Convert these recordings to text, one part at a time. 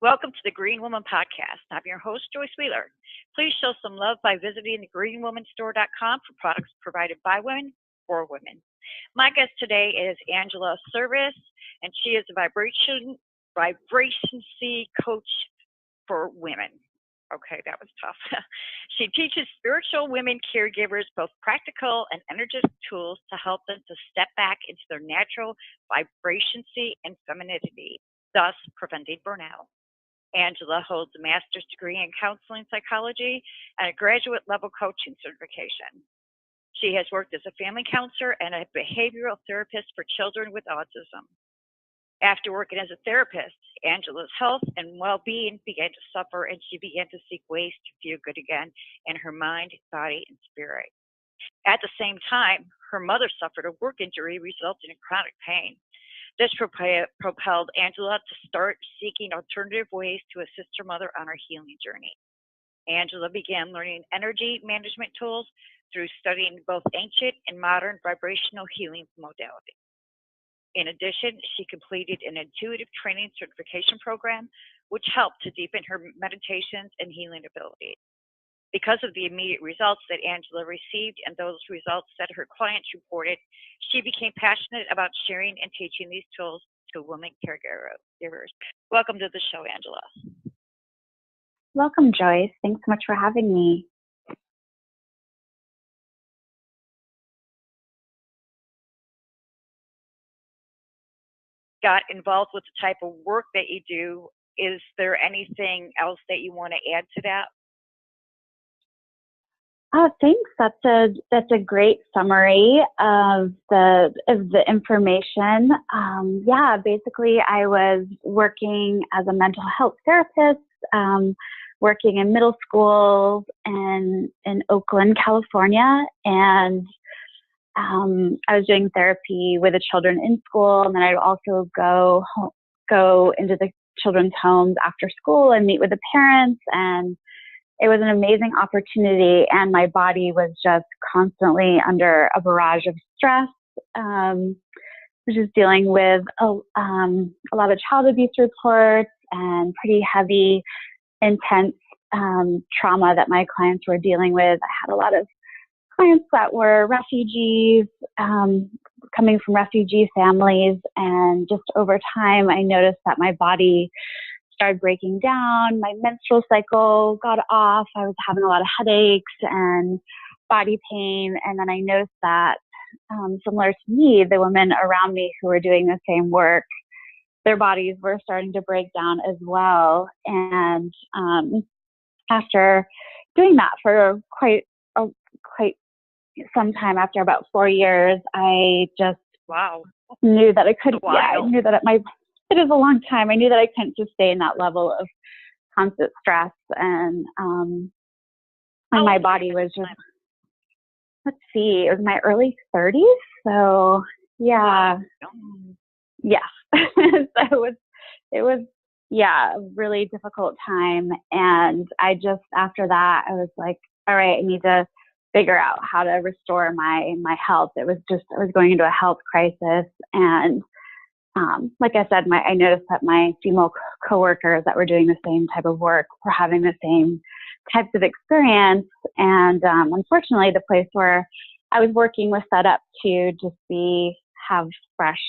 Welcome to the Green Woman Podcast. I'm your host, Joyce Wheeler. Please show some love by visiting thegreenwomanstore.com for products provided by women for women. My guest today is Angela Serviss, and she is a vibrancy coach for women. Okay, that was tough. She teaches spiritual women caregivers both practical and energetic tools to help them to step back into their natural vibrancy and femininity, thus preventing burnout. Angela holds a master's degree in counseling psychology and a graduate level coaching certification. She has worked as a family counselor and a behavioral therapist for children with autism. After working as a therapist, Angela's health and well-being began to suffer, and she began to seek ways to feel good again in her mind, body, and spirit. At the same time, her mother suffered a work injury resulting in chronic pain. This propelled Angela to start seeking alternative ways to assist her mother on her healing journey. Angela began learning energy management tools through studying both ancient and modern vibrational healing modalities. In addition, she completed an intuitive training certification program, which helped to deepen her meditations and healing abilities. Because of the immediate results that Angela received and those results that her clients reported, she became passionate about sharing and teaching these tools to women caregivers. Welcome to the show, Angela. Welcome, Joyce. Thanks so much for having me. Got involved with the type of work that you do. Is there anything else that you want to add to that? Thanks. That's a great summary of the information. Basically, I was working as a mental health therapist, working in middle schools and in Oakland, California, and I was doing therapy with the children in school, and then I'd also go into the children's homes after school and meet with the parents, and it was an amazing opportunity, and my body was just constantly under a barrage of stress, which is dealing with a lot of child abuse reports and pretty heavy, intense trauma that my clients were dealing with. I had a lot of clients that were refugees, coming from refugee families, and just over time, I noticed that my body started breaking down. My menstrual cycle got off. I was having a lot of headaches and body pain, and then I noticed that, similar to me, the women around me who were doing the same work, their bodies were starting to break down as well. And after doing that for quite some time, after about 4 years, I just knew that I couldn't. I knew that it is a long time. I knew that I couldn't sustain that level of constant stress, and my body was just. Let's see, it was my early 30s, so yeah, yes. So it was a really difficult time, and I just, after that, I was like, all right, I need to figure out how to restore my health. I was going into a health crisis, and like I said, I noticed that my female coworkers that were doing the same type of work were having the same types of experience. And unfortunately, the place where I was working was set up to just have fresh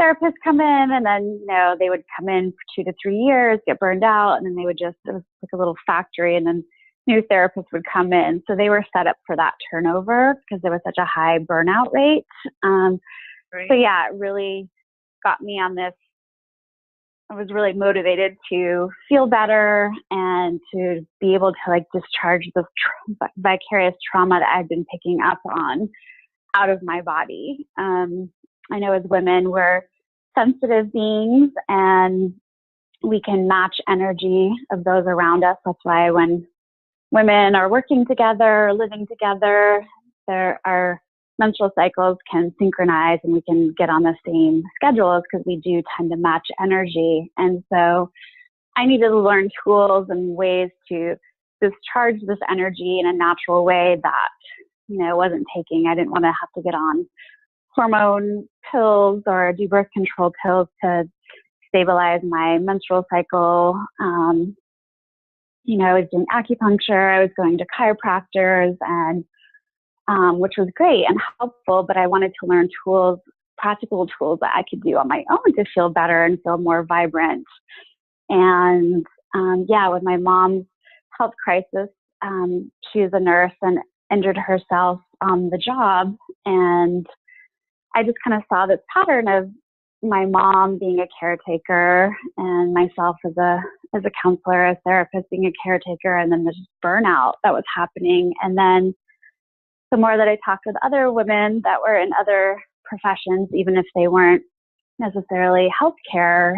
therapists come in, and then, they would come in for 2 to 3 years, get burned out, and then it was like a little factory, and then new therapists would come in. So they were set up for that turnover because there was such a high burnout rate. Right. So yeah, it really got me on this. I was really motivated to feel better and to be able to discharge this vicarious trauma that I've been picking up on out of my body. I know as women, we're sensitive beings, and we can match energy of those around us. That's why when women are working together, living together, our menstrual cycles can synchronize and we can get on the same schedules because we do tend to match energy. And so I needed to learn tools and ways to discharge this energy in a natural way that, wasn't taking. I didn't want to have to get on hormone pills or do birth control pills to stabilize my menstrual cycle. I was doing acupuncture, I was going to chiropractors, and which was great and helpful, but I wanted to learn tools, practical tools that I could do on my own to feel better and feel more vibrant. And with my mom's health crisis, she was a nurse and injured herself on the job. And I just kind of saw this pattern of my mom being a caretaker and myself as a counselor, a therapist being a caretaker, and then this burnout that was happening. And then the more that I talked with other women that were in other professions, even if they weren't necessarily healthcare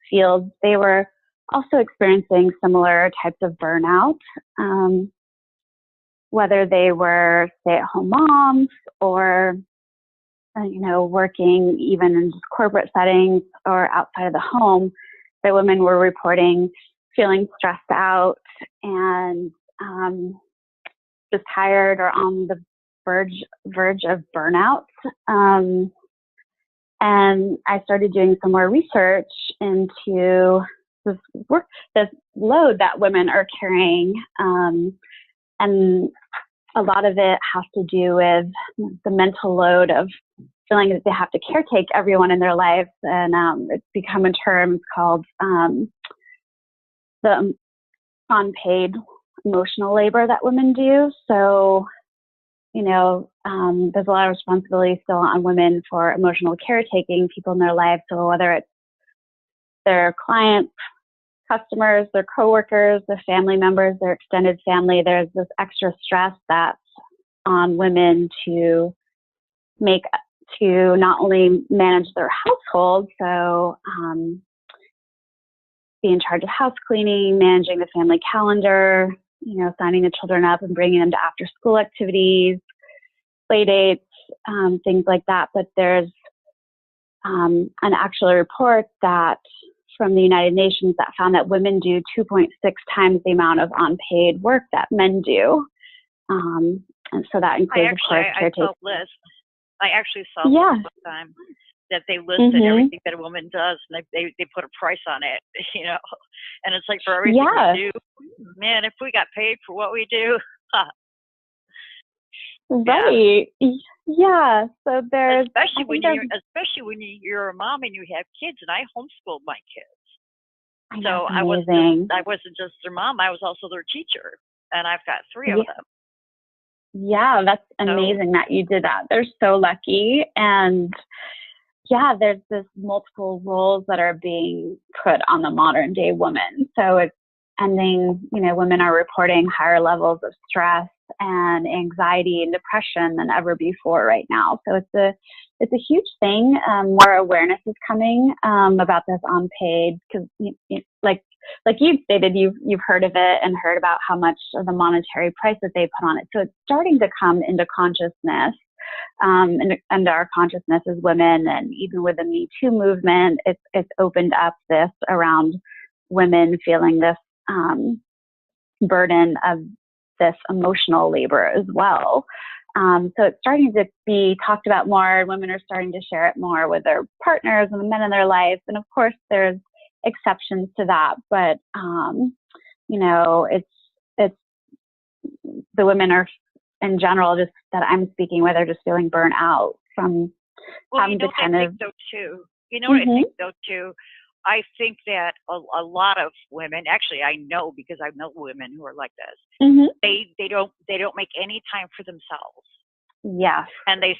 fields, they were also experiencing similar types of burnout, whether they were stay-at-home moms or working even in just corporate settings or outside of the home. The women were reporting feeling stressed out and just tired or on the verge of burnout. And I started doing some more research into this load that women are carrying. And a lot of it has to do with the mental load of feeling that they have to caretake everyone in their lives. And it's become a term called the unpaid emotional labor that women do. So, there's a lot of responsibility still on women for emotional caretaking people in their lives. So whether it's their clients, customers, their coworkers, their family members, their extended family, there's this extra stress that's on women to not only manage their household, so be in charge of house cleaning, managing the family calendar, signing the children up and bringing them to after school activities, play dates, things like that. But there's an actual report that from the United Nations that found that women do 2.6 times the amount of unpaid work that men do. And so that includes, of course, caretaking. I actually saw one time that they listed everything that a woman does, and they put a price on it, and it's like for everything we do, man, if we got paid for what we do. Right. Yeah. So there's especially when you're a mom and you have kids, and I homeschooled my kids. So I wasn't just their mom, I was also their teacher, and I've got 3 of them. Yeah, that's amazing that you did that. They're so lucky. And there's this multiple roles that are being put on the modern day woman. So it's ending, women are reporting higher levels of stress and anxiety and depression than ever before right now. So it's a huge thing. More awareness is coming about this unpaid, because like you stated, you've heard of it and heard about how much of the monetary price that they put on it. So it's starting to come into consciousness, and our consciousness as women, and even with the Me Too movement, it's opened up this around women feeling this burden of this emotional labor as well. So it's starting to be talked about more, and women are starting to share it more with their partners and the men in their lives. And of course, there's exceptions to that, but it's the women are in general, just that I'm speaking with, are just feeling burnt out from having to kind of. I think so too. What I think though too. I think that a lot of women, actually, I know because I know women who are like this. They don't make any time for themselves. Yeah. And they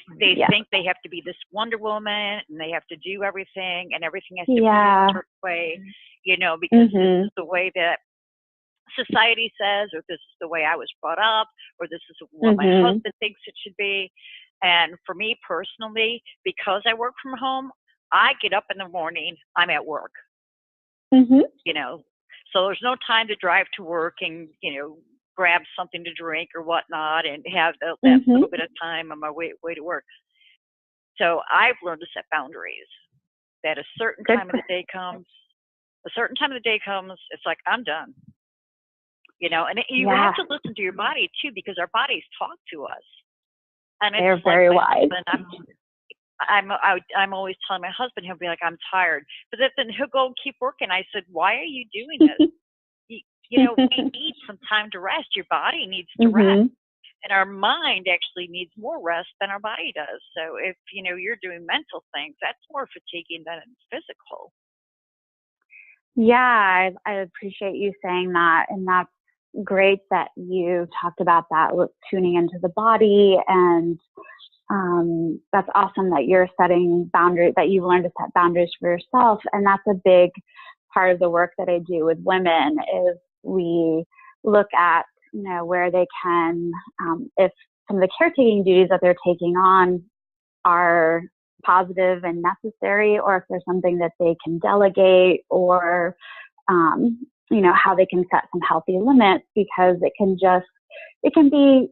think they have to be this Wonder Woman, and they have to do everything, and everything has to be a certain way, because this is the way that society says, or this is the way I was brought up, or this is what my husband thinks it should be. And for me personally, because I work from home, I get up in the morning, I'm at work. So there's no time to drive to work and, grab something to drink or whatnot and have that little bit of time on my way to work. So I've learned to set boundaries, that a certain time of the day comes, it's like, I'm done. And you have to listen to your body too, because our bodies talk to us. And they're very wise. I'm always telling my husband, he'll be like, I'm tired, but then he'll go and keep working. I said, why are you doing this? You, we need some time to rest. Your body needs to rest, and our mind actually needs more rest than our body does. So if you're doing mental things, that's more fatiguing than physical. Yeah, I appreciate you saying that, and that's great that you talked about that with tuning into the body, and that's awesome that you're setting boundaries, that you've learned to set boundaries for yourself. And that's a big part of the work that I do with women is we look at, where they can, if some of the caretaking duties that they're taking on are positive and necessary, or if there's something that they can delegate, or, how they can set some healthy limits, because it can be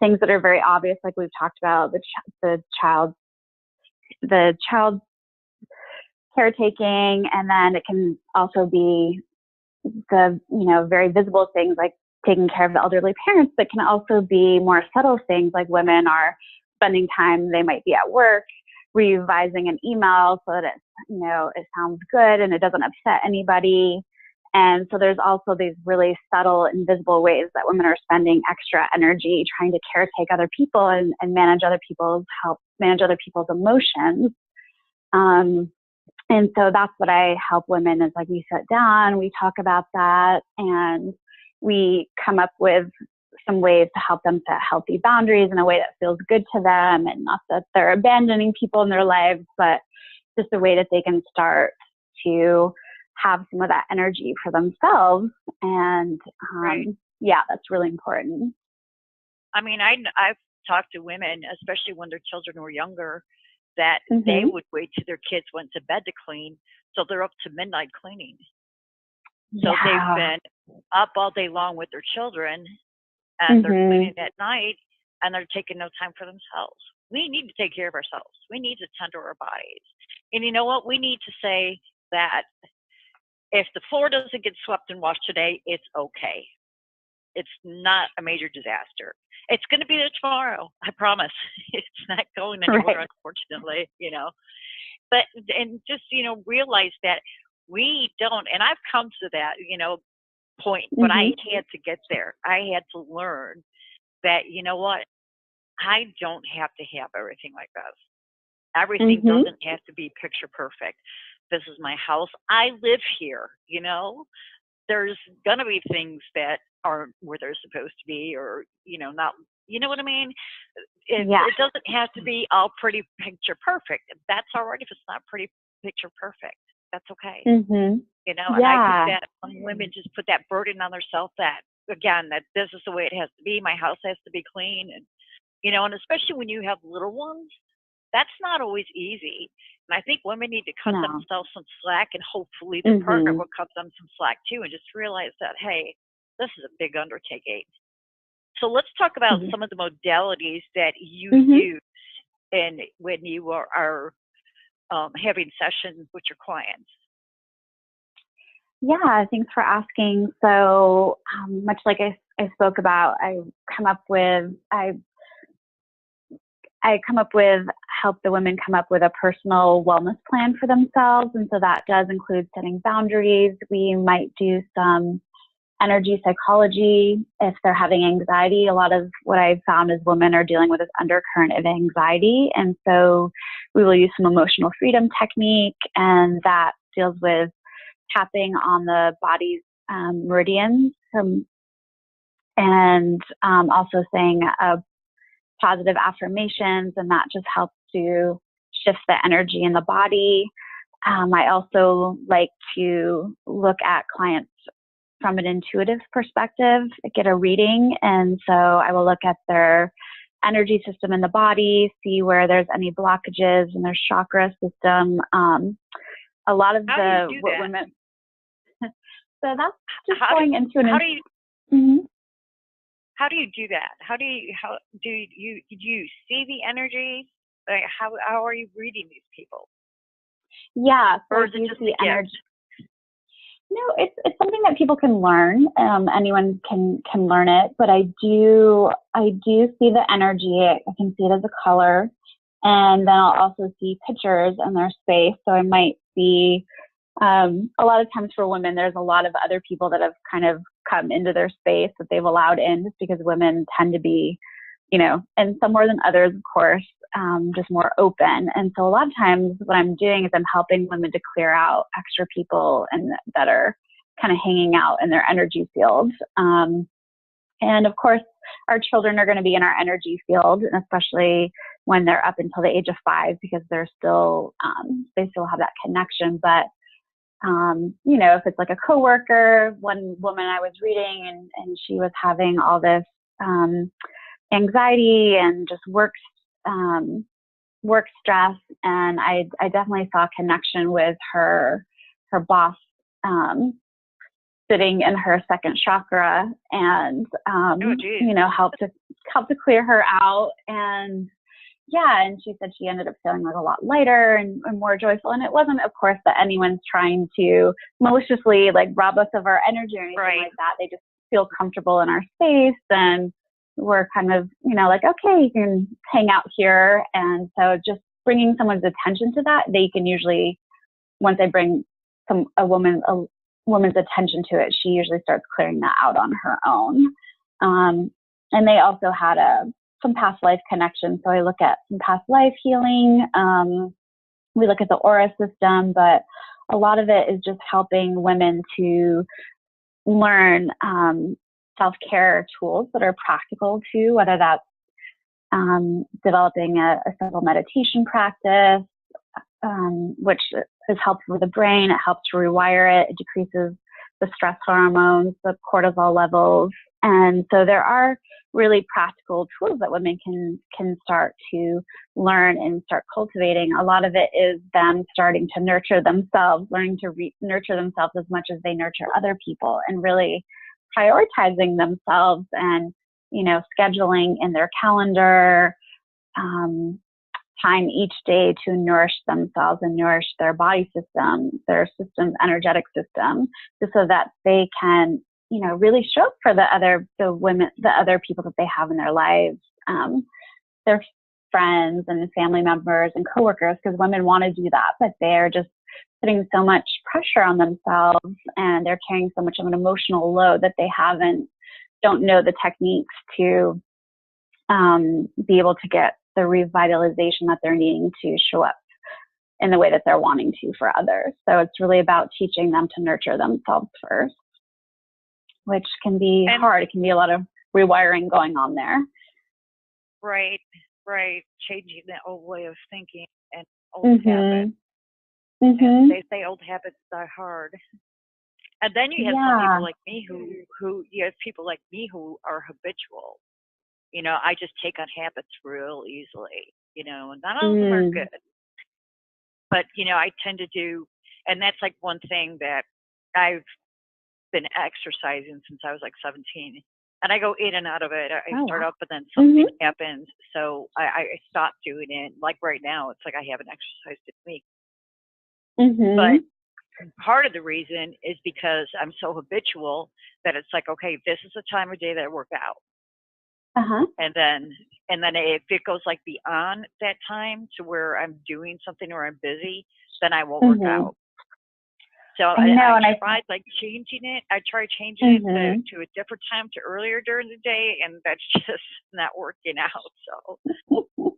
things that are very obvious, like we've talked about, the child caretaking, and then it can also be the very visible things like taking care of the elderly parents, but can also be more subtle things like women are spending time, they might be at work, revising an email so that it sounds good and it doesn't upset anybody. And so there's also these really subtle, invisible ways that women are spending extra energy trying to caretake other people and manage other people's emotions. And so that's what I help women is, like, we sit down, we talk about that, and we come up with some ways to help them set healthy boundaries in a way that feels good to them, and not that they're abandoning people in their lives, but just a way that they can start to have some of that energy for themselves. And Right. Yeah, that's really important. I mean, I've talked to women, especially when their children were younger, that they would wait till their kids went to bed to clean, so they're up to midnight cleaning. So they've been up all day long with their children, and they're cleaning at night, and they're taking no time for themselves. We need to take care of ourselves. We need to tend to our bodies. And you know what? We need to say that if the floor doesn't get swept and washed today, it's okay. It's not a major disaster. It's going to be there tomorrow. I promise. It's not going anywhere, unfortunately, But, and just, realize that we don't, and I've come to that, point, but I had to get there. I had to learn that, what? I don't have to have everything like this. Everything doesn't have to be picture perfect. This is my house. I live here, There's going to be things that aren't where they're supposed to be, or, not, you know what I mean? It doesn't have to be all pretty picture perfect. That's all right if it's not pretty picture perfect. That's okay. And I think that when women just put that burden on themselves, that, again, that this is the way it has to be. My house has to be clean. And, and especially when you have little ones, that's not always easy. And I think women need to cut themselves some slack, and hopefully their partner will cut them some slack too, and just realize that, hey, this is a big undertaking. So let's talk about some of the modalities that you use when you are having sessions with your clients. Yeah, thanks for asking. So much like I spoke about, help the women come up with a personal wellness plan for themselves. And so that does include setting boundaries. We might do some energy psychology if they're having anxiety. A lot of what I've found is women are dealing with this undercurrent of anxiety. And so we will use some emotional freedom technique, and that deals with tapping on the body's meridians, and also saying positive affirmations, and that just helps to shift the energy in the body. I also like to look at clients from an intuitive perspective, get a reading, and so I will look at their energy system in the body, see where there's any blockages in their chakra system. A lot of women. So that's just going into an. How do you do that? How do you see the energy? Like how are you reading these people? Yeah, so or is it just the energy? No, it's something that people can learn. Anyone can learn it, but I do see the energy. I can see it as a color, And then I'll also see pictures in their space. So I might see, a lot of times for women, there's a lot of other people that have kind of come into their space that they've allowed in, just because women tend to be, and some more than others, of course, just more open. And so a lot of times what I'm doing is I'm helping women to clear out extra people and that are kind of hanging out in their energy field. And of course, our children are going to be in our energy field, and especially when they're up until the age of 5, because they're still, they still have that connection. But, if it's like a coworker, one woman I was reading and she was having all this, anxiety and just work stress. And I definitely saw a connection with her boss, sitting in her second chakra, and, helped to clear her out. And yeah, and she said she ended up feeling like a lot lighter and more joyful. And it wasn't, of course, that anyone's trying to maliciously like rob us of our energy or anything like that. They just feel comfortable in our space, and we're kind of, like, okay, you can hang out here. And so just bringing someone's attention to that, they can usually, once I bring a woman's attention to it, she usually starts clearing that out on her own. And they also had some past life connections. So I look at some past life healing. We look at the aura system, but a lot of it is just helping women to learn self-care tools that are practical too, whether that's developing a simple meditation practice, which is helpful for the brain. It helps to rewire it. It decreases the stress hormones, the cortisol levels. And so there are really practical tools that women can start to learn and start cultivating. A lot of it is them starting to nurture themselves, learning to nurture themselves as much as they nurture other people, and really prioritizing themselves and, scheduling in their calendar, time each day to nourish themselves and nourish their body system, their system's energetic system, just so that they can, really show up for the other people that they have in their lives, their friends and family members and coworkers, because women want to do that, but they're just putting so much pressure on themselves, and they're carrying so much of an emotional load that they don't know the techniques to be able to get the revitalization that they're needing to show up in the way that they're wanting to for others. So it's really about teaching them to nurture themselves first, which can be hard. It can be a lot of rewiring going on there. Right. Changing that old way of thinking and old habits. And they say old habits die hard. And then you have some people like me who are habitual. I just take on habits real easily, and none of them are good. But, I tend to do, and that's like one thing that I've been exercising since I was like 17. And I go in and out of it. I start up, but then something happens. So I stop doing it. Like right now, it's like I haven't exercised in a week. But part of the reason is because I'm so habitual that it's like, okay, this is the time of day that I work out. And then if it goes like beyond that time to where I'm doing something or I'm busy, then I won't work out. So I tried like changing it. I tried changing it to a different time, to earlier during the day, and that's just not working out. So.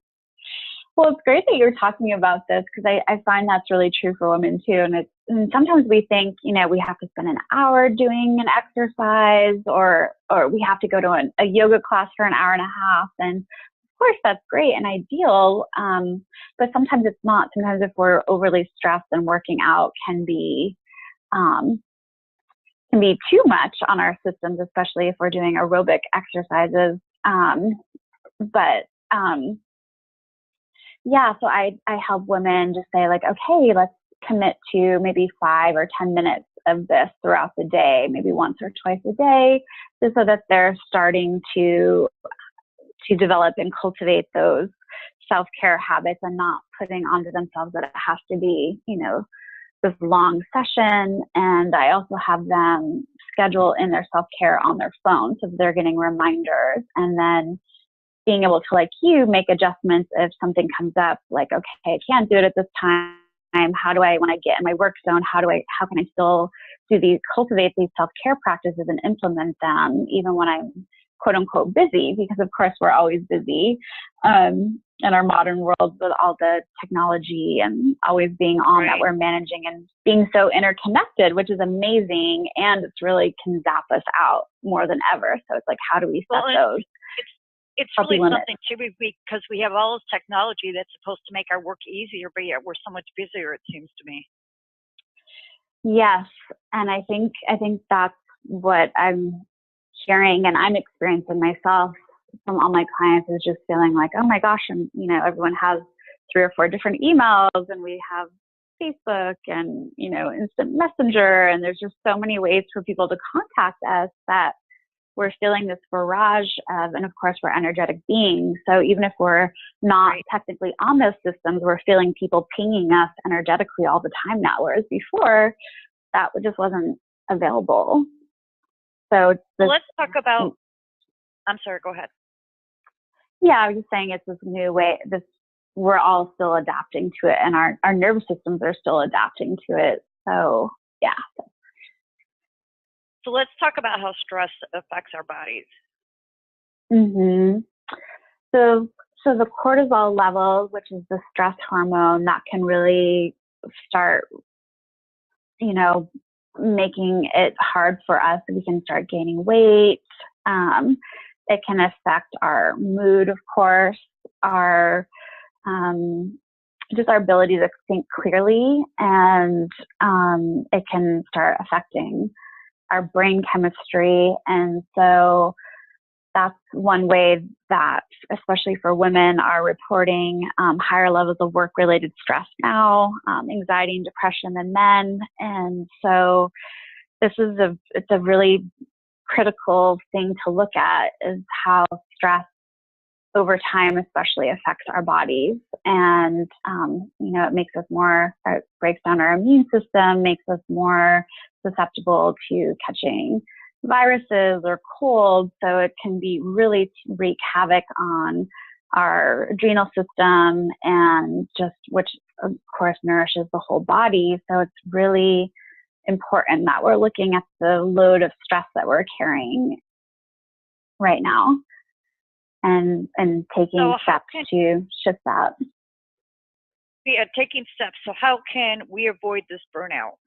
Well, it's great that you're talking about this, because I find that's really true for women too. And sometimes we think, we have to spend an hour doing an exercise, or we have to go to a yoga class for an hour and a half. And of course, that's great and ideal. But sometimes it's not. Sometimes if we're overly stressed, then working out can be too much on our systems, especially if we're doing aerobic exercises. So I help women just say like, okay, let's commit to maybe 5 or 10 minutes of this throughout the day, maybe once or twice a day, just so that they're starting to develop and cultivate those self-care habits, and not putting onto themselves that it has to be, this long session. And I also have them schedule in their self-care on their phone, so they're getting reminders. And then being able to, like you, make adjustments if something comes up, like, okay, I can't do it at this time. How do I, when I get in my work zone, how can I still cultivate these self-care practices and implement them even when I'm quote unquote busy, because of course we're always busy in our modern world with all the technology and always being on that we're managing and being so interconnected, which is amazing. And it's really can zap us out more than ever. So it's like, how do we set those? It's really something too, because we have all this technology that's supposed to make our work easier, but yet we're so much busier, it seems to me. Yes. And I think that's what I'm hearing and I'm experiencing myself from all my clients, is just feeling like, oh my gosh, and everyone has 3 or 4 different emails, and we have Facebook and, instant messenger, and there's just so many ways for people to contact us that we're feeling this barrage of, and of course we're energetic beings. So even if we're not technically on those systems, we're feeling people pinging us energetically all the time now, whereas before that just wasn't available. So let's talk about, I'm sorry, go ahead. Yeah, I was just saying it's this new way, we're all still adapting to it, and our nervous systems are still adapting to it. So yeah. So let's talk about how stress affects our bodies. So the cortisol level, which is the stress hormone, that can really start, making it hard for us. We can start gaining weight. It can affect our mood, of course, just our ability to think clearly, and it can start affecting our brain chemistry. And so that's one way that, especially for women, are reporting higher levels of work-related stress now, anxiety and depression than men. And so it's a really critical thing to look at, is how stress over time especially affects our bodies. And, it makes us it breaks down our immune system, makes us more susceptible to catching viruses or colds. So it can be really wreak havoc on our adrenal system, and which of course nourishes the whole body. So it's really important that we're looking at the load of stress that we're carrying right now, and taking steps to shift that. Yeah, taking steps. So how can we avoid this burnout?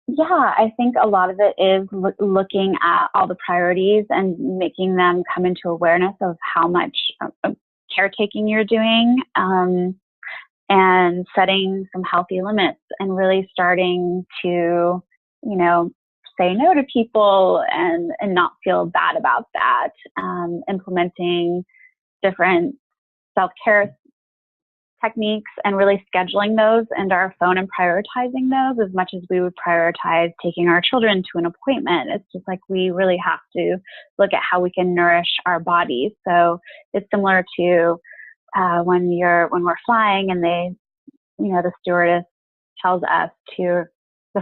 Yeah, I think a lot of it is looking at all the priorities and making them come into awareness of how much caretaking you're doing, and setting some healthy limits, and really starting to, say no to people and not feel bad about that. Implementing different self-care techniques and really scheduling those into our phone and prioritizing those as much as we would prioritize taking our children to an appointment. It's just like we really have to look at how we can nourish our bodies. So it's similar to when we're flying, and the stewardess tells us the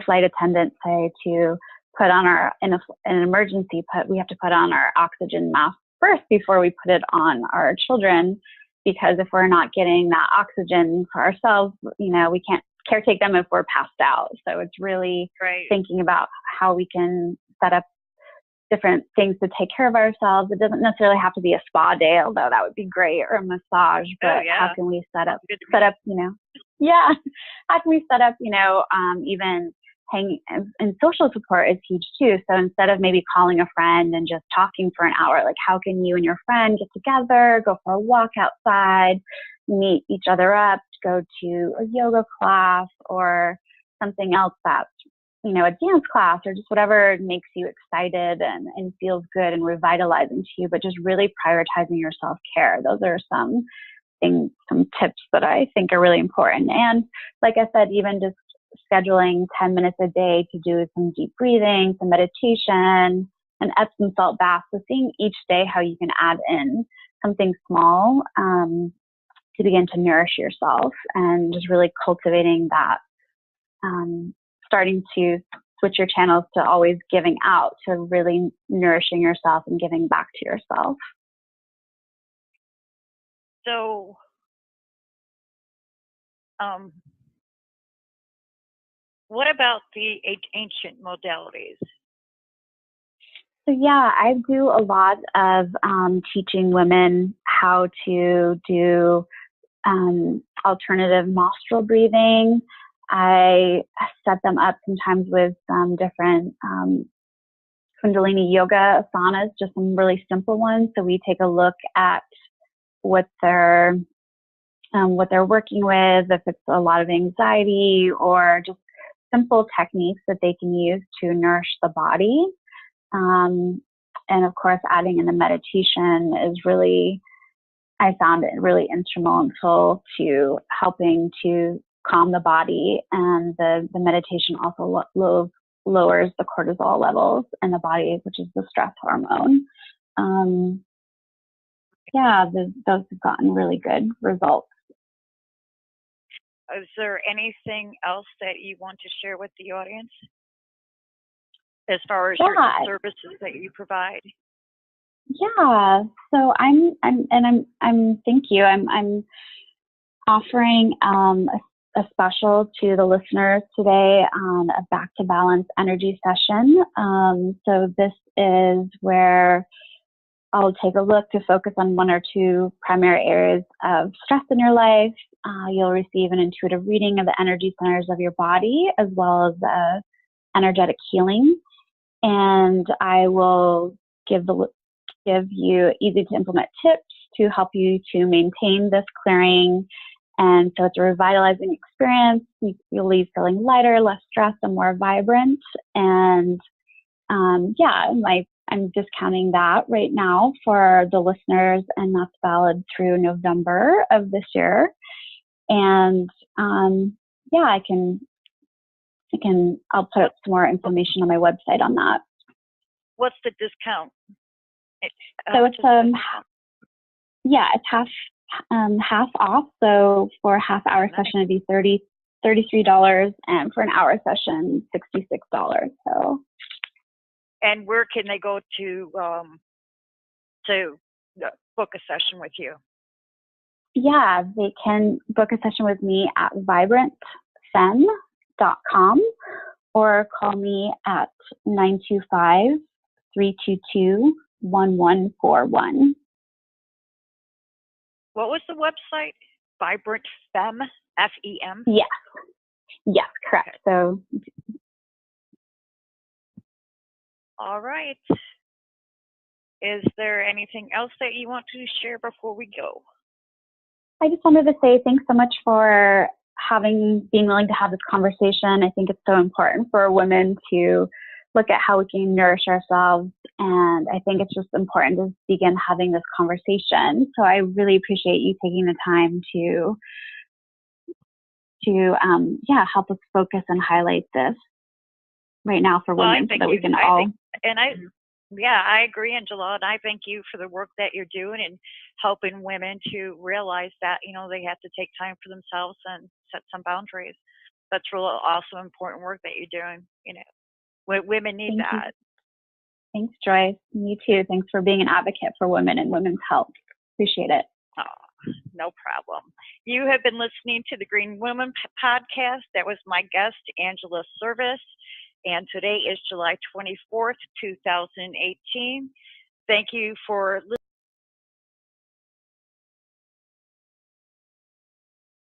flight attendant to put on in an emergency, we have to put on our oxygen mask first before we put it on our children, because if we're not getting that oxygen for ourselves, we can't caretake them if we're passed out. So it's really thinking about how we can set up different things to take care of ourselves. It doesn't necessarily have to be a spa day, although that would be great, or a massage, but how can we set up, how can we set up, even hanging, and social support is huge too. So instead of maybe calling a friend and just talking for an hour, like how can you and your friend get together, go for a walk outside, meet each other up, go to a yoga class or something else that's, a dance class, or just whatever makes you excited and feels good and revitalizing to you, but just really prioritizing your self-care. Those are some tips that I think are really important. And like I said, even just scheduling 10 minutes a day to do some deep breathing, some meditation, an Epsom salt bath. So seeing each day how you can add in something small to begin to nourish yourself, and just really cultivating that, starting to switch your channels to always giving out, to really nourishing yourself and giving back to yourself. So, what about the ancient modalities? So yeah, I do a lot of teaching women how to do alternative nostril breathing. I set them up sometimes with some different Kundalini yoga asanas, just some really simple ones. So we take a look at what they're working with, if it's a lot of anxiety or just simple techniques that they can use to nourish the body. And of course, adding in the meditation is really, I found it really instrumental to helping to calm the body. And the meditation also lowers the cortisol levels in the body, which is the stress hormone. Those have gotten really good results. Is there anything else that you want to share with the audience as far as your services that you provide? Yeah. So thank you. I'm offering a special to the listeners today on a back to balance energy session. So this is where I'll take a look to focus on one or two primary areas of stress in your life. You'll receive an intuitive reading of the energy centers of your body, as well as energetic healing. And I will give you easy to implement tips to help you to maintain this clearing. And so it's a revitalizing experience. You'll leave feeling lighter, less stressed, and more vibrant. And I'm discounting that right now for the listeners, and that's valid through November of this year. And I'll put up some more information on my website on that. What's the discount? So it's half off. So for a half-hour session, it'd be $33, and for an hour session, $66. So. And where can they go to book a session with you? Yeah, they can book a session with me at vibrantfemme.com or call me at 925-322-1141. What was the website? Vibrant Femme, F-E-M? Yes, correct. So. All right. Is there anything else that you want to share before we go? I just wanted to say thanks so much for being willing to have this conversation. I think it's so important for women to look at how we can nourish ourselves. And I think it's just important to begin having this conversation. So I really appreciate you taking the time to help us focus and highlight this right now for women, so that we can all. I agree, Angela, and I thank you for the work that you're doing and helping women to realize that, they have to take time for themselves and set some boundaries. That's really awesome, important work that you're doing. Women need that. Thanks, Joyce. You too. Thanks for being an advocate for women and women's health. Appreciate it. Oh, no problem. You have been listening to the Green Woman podcast. That was my guest, Angela Serviss. And today is July 24th, 2018. Thank you for listening.